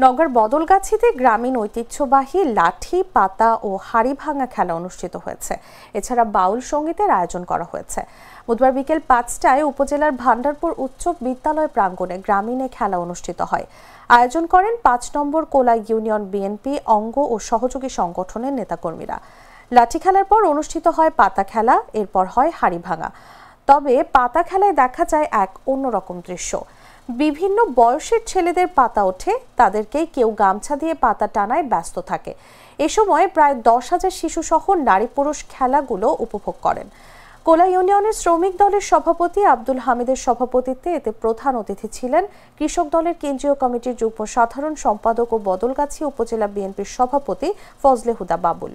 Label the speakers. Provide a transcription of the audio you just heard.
Speaker 1: নওগাঁর বদলগাছিতে গ্রামীণ ঐতিহ্যবাহী লাঠি পাতা ও হাড়ি ভাঙা খেলা অনুষ্ঠিত হয়েছে। এছাড়া বাউল সঙ্গীতের আয়োজন করা হয়েছে। বুধবার বিকেল ৫টায় উপজেলার ভান্ডারপুর উচ্চ বিদ্যালয় প্রাঙ্গণে গ্রামীণ খেলা অনুষ্ঠিত হয়। আয়োজন করেন ৫ নম্বর কোলা ইউনিয়ন বিএনপি অঙ্গ ও সহযোগী সংগঠনের নেতাকর্মীরা। লাঠি খেলার পর অনুষ্ঠিত হয় পাতা খেলা, এরপর হয় হাড়ি ভাঙা। তবে পাতা খেলায় দেখা যায় এক অন্যরকম দৃশ্য। বিভিন্ন বয়সের ছেলেদের পাতা ওঠে, তাদেরকে কেউ গামছা দিয়ে পাতা টানায় ব্যস্ত থাকে। এ সময় প্রায় ১০,০০০ শিশু সহ নারী পুরুষ খেলাগুলো উপভোগ করেন। কোলা ইউনিয়নের শ্রমিক দলের সভাপতি আব্দুল হামিদের সভাপতিত্বে এতে প্রধান অতিথি ছিলেন কৃষক দলের কেন্দ্রীয় কমিটির যুগ্ম সাধারণ সম্পাদক ও বদলগাছি উপজেলা বিএনপির সভাপতি ফজলে হুদা বাবুল।